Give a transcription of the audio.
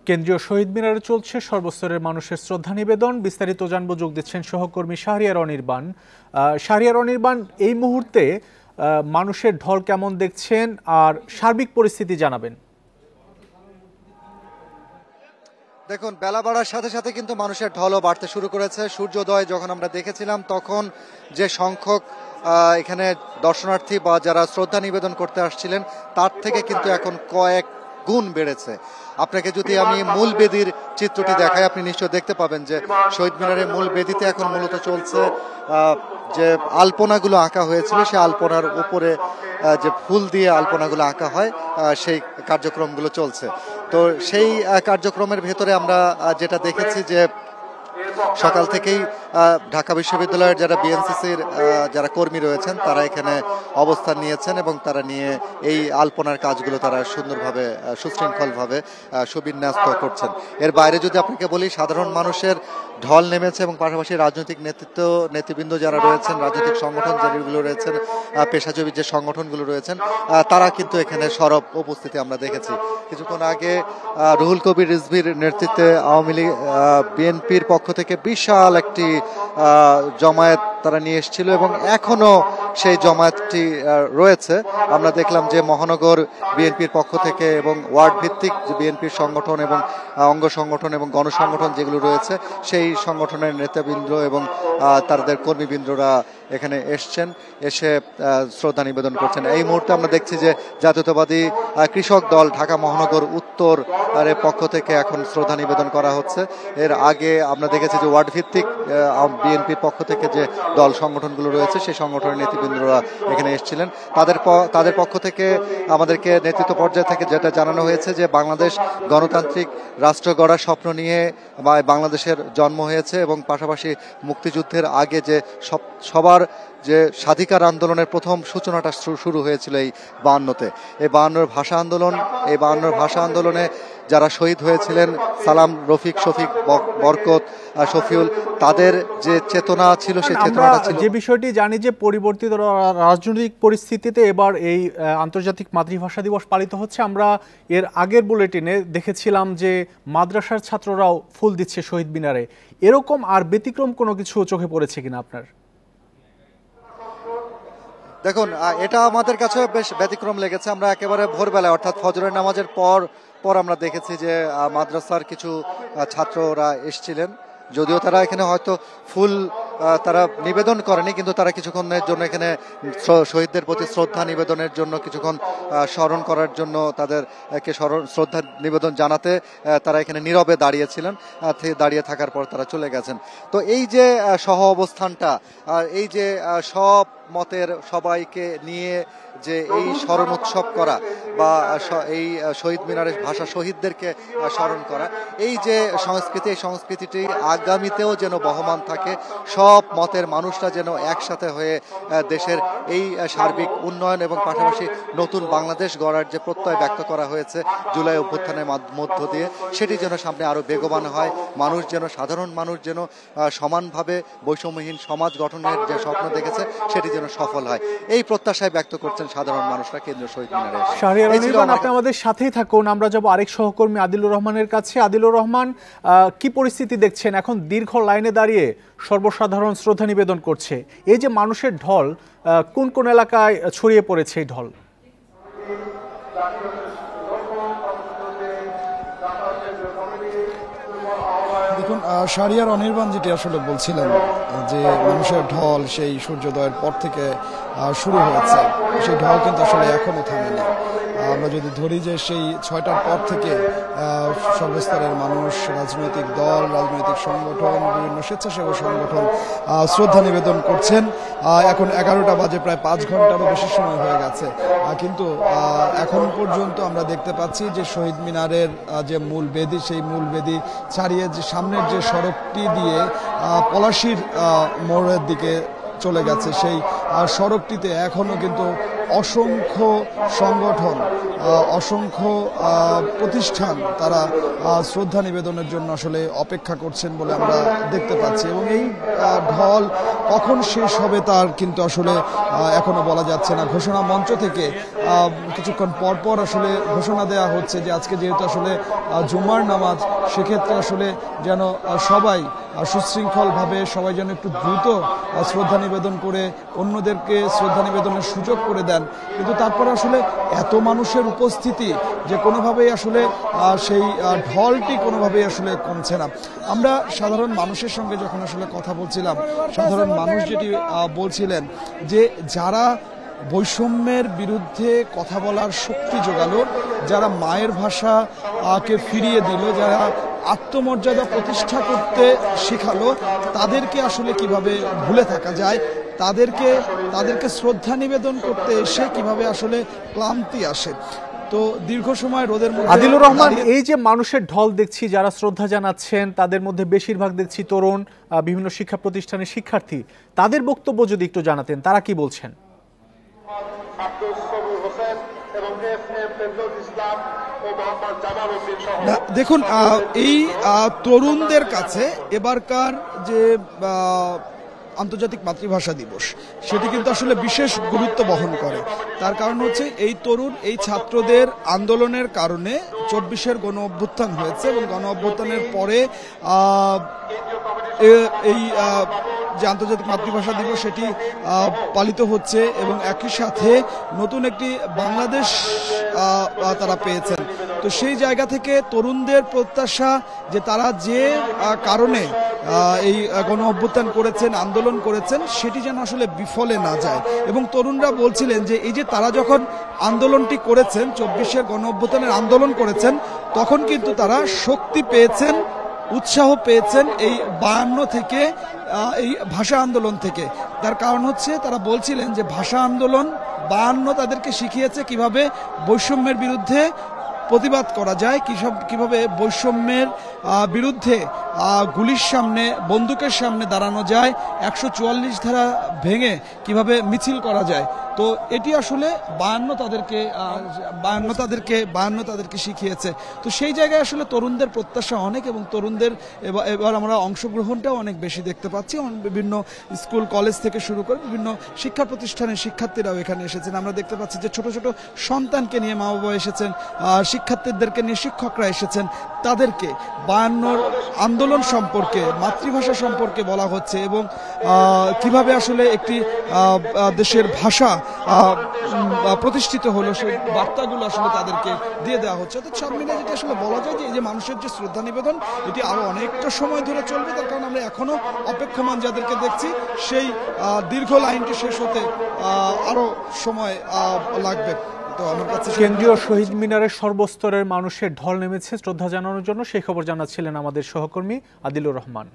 কেন্দ্রীয় শহীদ মিনারে চলছে সর্বস্তরের মানুষের শ্রদ্ধা নিবেদন। বিস্তারিত জানবো, যোগ দিচ্ছেন সহকর্মী শাহরিয়ার অনির্বাণ। শাহরিয়ার অনির্বাণ, এই মুহূর্তে মানুষের ঢল কেমন দেখছেন আর সার্বিক পরিস্থিতি জানাবেন। দেখুন, বেলা বাড়ার সাথে সাথে কিন্তু মানুষের ঢলও বাড়তে শুরু করেছে। সূর্যোদয় যখন আমরা দেখেছিলাম তখন যে সংখ্যক এখানে দর্শনার্থী বা যারা শ্রদ্ধা নিবেদন করতে আসছিলেন তার থেকে কিন্তু এখন কয়েক গুণ বেড়েছে। আপনাকে যদি আমি মূল বেদির চিত্রটি দেখাই, আপনি নিশ্চয় দেখতে পাবেন যে শহীদ মিনারের মূল বেদিতে এখন মূলত চলছে যে আলপনাগুলো আঁকা হয়েছিল, সেই আলপনার উপরে যে ফুল দিয়ে আলপনাগুলো আঁকা হয় সেই কার্যক্রমগুলো চলছে। তো সেই কার্যক্রমের ভেতরে আমরা যেটা দেখেছি যে সকাল থেকেই ঢাকা বিশ্ববিদ্যালয়ের যারা বিএনসিসির যারা কর্মী রয়েছেন তারা এখানে অবস্থান নিয়েছেন এবং তারা নিয়ে এই আলপনার কাজগুলো তারা সুন্দরভাবে সুশৃঙ্খলভাবে সুবিন্যস্ত করছেন। এর বাইরে যদি আপনাকে বলি, সাধারণ মানুষের ঢল নেমেছে এবং পাশাপাশি রাজনৈতিক নেতৃবৃন্দ যারা রয়েছেন, রাজনৈতিক সংগঠন যেগুলো রয়েছেন, পেশাজীবী যে সংগঠনগুলো রয়েছেন, তারা কিন্তু এখানে সরব উপস্থিতি আমরা দেখেছি। কিছুক্ষণ আগে রুহুল কবির রিজভীর নেতৃত্বে আওয়ামী লীগ বিএনপির পক্ষ থেকে বিশাল একটি জমায়েত তারা নিয়ে এসেছিল এবং এখনো সেই জমায়েতটি রয়েছে। আমরা দেখলাম যে মহানগর বিএনপির পক্ষ থেকে এবং ওয়ার্ড ভিত্তিক যে বিএনপির সংগঠন এবং অঙ্গ সংগঠন এবং গণসংগঠন যেগুলো রয়েছে, সেই সংগঠনের নেতৃবৃন্দ এবং তাদের কর্মীবৃন্দরা এখানে এসছেন, এসে শ্রদ্ধা নিবেদন করছেন। এই মুহূর্তে আমরা দেখছি যে জাতীয়তাবাদী কৃষক দল ঢাকা মহানগর উত্তর এর পক্ষ থেকে এখন শ্রদ্ধা নিবেদন করা হচ্ছে। এর আগে আমরা দেখেছি যে ওয়ার্ড ভিত্তিক বিএনপির পক্ষ থেকে যে দল সংগঠনগুলো রয়েছে, সেই সংগঠনের নেতৃবৃন্দরা এখানে এসেছিলেন। তাদের পক্ষ থেকে আমাদেরকে নেতৃত্ব পর্যায় থেকে যেটা জানানো হয়েছে যে বাংলাদেশ গণতান্ত্রিক রাষ্ট্র গড়ার স্বপ্ন নিয়ে বাংলাদেশের জন্ম হয়েছে এবং পাশাপাশি মুক্তিযুদ্ধের আগে যে সবার যে স্বাধিকার আন্দোলনের প্রথম সূচনাটা শুরু হয়েছিল এই 52-তে, এই 52-র ভাষা আন্দোলনে যারা শহীদ হয়েছিলেন, সালাম, রফিক, শফিক, বরকত, শফিউল, তাদের যে চেতনা ছিল সেই চেতনাটা ছিল। যে বিষয়টি জানি যে পরিবর্তিত রাজনৈতিক পরিস্থিতিতে এবার এই আন্তর্জাতিক মাতৃভাষা দিবস পালিত হচ্ছে। আমরা এর আগের বুলেটিনে দেখেছিলাম যে মাদ্রাসার ছাত্ররাও ফুল দিচ্ছে শহীদ মিনারে। এরকম আর ব্যতিক্রম কোনো কিছু চোখে পড়েছে কিনা আপনার? দেখুন, এটা আমাদের কাছে বেশ ব্যতিক্রম লেগেছে। আমরা একেবারে ভোরবেলায় অর্থাৎ ফজরের নামাজের পর আমরা দেখেছি যে মাদ্রাসার কিছু ছাত্ররা এসেছিলেন। যদিও তারা এখানে হয়তো ফুল তারা নিবেদন করেনি, কিন্তু তারা কিছুক্ষণের জন্য এখানে শহীদদের প্রতি শ্রদ্ধা নিবেদনের জন্য, কিছুক্ষণ স্মরণ করার জন্য, তাদেরকে শ্রদ্ধা নিবেদন জানাতে তারা এখানে নীরবে দাঁড়িয়েছিলেন। দাঁড়িয়ে থাকার পর তারা চলে গেছেন। তো এই যে সহ অবস্থানটা, এই যে সব মতের সবাইকে নিয়ে যে এই স্মরণ উৎসব করা বা এই শহীদ মিনারের ভাষা শহীদদেরকে স্মরণ করা, এই যে সংস্কৃতি, এই সংস্কৃতিটি আগামীতেও যেন বহমান থাকে। সব মতের মানুষরা যেন একসাথে হয়ে দেশের এই সার্বিক উন্নয়ন এবং পাশাপাশি নতুন বাংলাদেশ গড়ার যে প্রত্যয় ব্যক্ত করা হয়েছে জুলাই অভ্যুত্থানের মধ্য দিয়ে, সেটি যেন সামনে আরো বেগবান হয়। সাধারণ মানুষ যেন সমানভাবে বৈষম্যহীন সমাজ গঠনের যে স্বপ্ন দেখেছে সেটি যেন সফল হয়, এই প্রত্যাশায় ব্যক্ত করছেন সাধারণ মানুষরা কেন্দ্রীয় শহীদ মিনারে। শাহরিয়ার অনির্বাণ, আপনি আমাদের সাথেই থাকুন। আমরা যাব আরেক সহকর্মী আদিলুর রহমানের কাছে। আদিলুর রহমান, কি পরিস্থিতি দেখছেন? এখন দীর্ঘ লাইনে দাঁড়িয়ে সর্বসাধারণ শ্রদ্ধা নিবেদন করছে। এই যে মানুষের ঢল, কোন কোন এলাকায় ছড়িয়ে পড়েছে এই ঢল? দেখুন, শাহরিয়ার অনির্বাণ যেটি আসলে বলছিলেন যে মানুষের ঢল সেই সূর্যোদয়ের পর থেকে শুরু হয়েছে, সেই ঢল কিন্তু আসলে এখনো থামেনি। আমরা যদি ধরি যে সেই 6টার পর থেকে সর্বস্তরের মানুষ, রাজনৈতিক দল, রাজনৈতিক সংগঠন, বিভিন্ন স্বেচ্ছাসেবক সংগঠন শ্রদ্ধা নিবেদন করছেন। এখন 11টা বাজে, প্রায় 5 ঘন্টারও বেশি সময় হয়ে গেছে, কিন্তু এখন পর্যন্ত আমরা দেখতে পাচ্ছি যে শহীদ মিনারের যে মূল বেদি, সেই মূল বেদি ছাড়িয়ে যে সামনের যে সড়কটি দিয়ে পলাশীর মোড়ের দিকে চলে গেছে, সেই সড়কটিতে এখনো কিন্তু অসংখ্য সংগঠন, অসংখ্য প্রতিষ্ঠান তারা শ্রদ্ধা নিবেদনের জন্য আসলে অপেক্ষা করছেন বলে আমরা দেখতে পাচ্ছি। এবং এই ঢল কখন শেষ হবে তার কিন্তু আসলে এখনো বলা যাচ্ছে না। ঘোষণা মঞ্চ থেকে কিছুক্ষণ পরপর আসলে ঘোষণা দেওয়া হচ্ছে যে আজকে যেহেতু আসলে জুমার নামাজ, সেক্ষেত্রে আসলে যেন সবাই সুশৃঙ্খলভাবে সবাই যেন একটু দ্রুত শ্রদ্ধা নিবেদন করে অন্যদেরকে শ্রদ্ধা নিবেদনের সুযোগ করে দেন। কিন্তু তারপরে আসলে এত মানুষের উপস্থিতি যে কোনোভাবেই আসলে সেই ঢলটি কোনোভাবেই আসলে কমছে না। আমরা সাধারণ মানুষের সঙ্গে যখন আসলে কথা বলছিলাম, সাধারণ মানুষ যেটি বলছিলেন যে যারা বৈষম্যের বিরুদ্ধে কথা বলার শক্তি জোগালো, যারা মায়ের ভাষাকে ফিরিয়ে দিল, যারা আত্মমর্যাদা প্রতিষ্ঠা করতে শেখালো, তাদেরকে আসলে কিভাবে ভুলে থাকা যায়, তাদেরকে শ্রদ্ধা নিবেদন করতে এসে কিভাবে আসলে ক্লান্তি আসে। তো দীর্ঘ সময় রোদের মধ্যে আদিলুর রহমান, এই যে মানুষের ঢল দেখছি যারা শ্রদ্ধা জানাচ্ছেন, তাদের মধ্যে বেশিরভাগ দেখছি তরুণ, বিভিন্ন শিক্ষা প্রতিষ্ঠানের শিক্ষার্থী, তাদের বক্তব্য যদি একটু জানাতেন, তারা কি বলছেন? দেখুন, এই তরুণদের কাছে এবারকার যে আন্তর্জাতিক মাতৃভাষা দিবস, সেটি কিন্তু আসলে বিশেষ গুরুত্ব বহন করে। তার কারণ হচ্ছে এই তরুণ, এই ছাত্রদের আন্দোলনের কারণে 24-এর গণ অভ্যুত্থান হয়েছে এবং গণ অভ্যুত্থানের পরে এই যে আন্তর্জাতিক মাতৃভাষা দিবস সেটি পালিত হচ্ছে এবং একই সাথে নতুন একটি বাংলাদেশ তারা পেয়েছেন। তো সেই জায়গা থেকে তরুণদের প্রত্যাশা যে তারা যে কারণে এই গণ অভ্যুত্থান করেছেন, আন্দোলন করেছেন, সেটি যেন আসলে বিফলে না যায়। এবং তরুণরা বলছিলেন যে এই যে তারা যখন আন্দোলনটি করেছেন, 24-এর গণ অভ্যুত্থানের আন্দোলন করেছেন, তখন কিন্তু তারা শক্তি পেয়েছেন, উৎসাহ পেয়েছেন এই 52 থেকে, এই ভাষা আন্দোলন থেকে। তার কারণ হচ্ছে তারা বলছিলেন যে ভাষা আন্দোলন 52 তাদেরকে শিখিয়েছে কিভাবে বৈষম্যের বিরুদ্ধে প্রতিবাদ করা যায়, কিভাবে বৈষম্যের বিরুদ্ধে গুলির সামনে, বন্দুকের সামনে দাঁড়ানো যায়, 144 ধারা ভেঙে কিভাবে মিছিল করা যায়। তো এটি আসলে 52 তাদেরকে শিখিয়েছে। তো সেই জায়গায় আসলে তরুণদের প্রত্যাশা অনেক এবং তরুণদের এবার আমরা অংশগ্রহণটাও অনেক বেশি দেখতে পাচ্ছি। বিভিন্ন স্কুল কলেজ থেকে শুরু করে বিভিন্ন শিক্ষা প্রতিষ্ঠানের শিক্ষার্থীরাও এখানে এসেছেন। আমরা দেখতে পাচ্ছি যে ছোট ছোট সন্তানকে নিয়ে মা বাবা এসেছেন, শিক্ষার্থীদেরকে নিয়ে শিক্ষকরা এসেছেন। তাদেরকে 52 আন্দোলন সম্পর্কে, মাতৃভাষা সম্পর্কে বলা হচ্ছে এবং কিভাবে আসলে একটি দেশের ভাষা প্রতিষ্ঠিত হলো, সেই বার্তাগুলো আসলে তাদেরকে দিয়ে দেওয়া হচ্ছে। তো সব মিলে যেটা আসলে বলা যায় যে এই যে মানুষের যে শ্রদ্ধা নিবেদন, এটি আরো অনেকটা সময় ধরে চলবে। তার কারণ আমরা এখনো অপেক্ষমান যাদেরকে দেখছি, সেই দীর্ঘ লাইনটি শেষ হতে আরো সময় লাগবে। তো আমার কাছে কেন্দ্রীয় শহীদ মিনারের সর্বস্তরের মানুষের ঢল নেমেছে শ্রদ্ধা জানানোর জন্য, সেই খবর জানাচ্ছিলেন আমাদের সহকর্মী আদিলুর রহমান।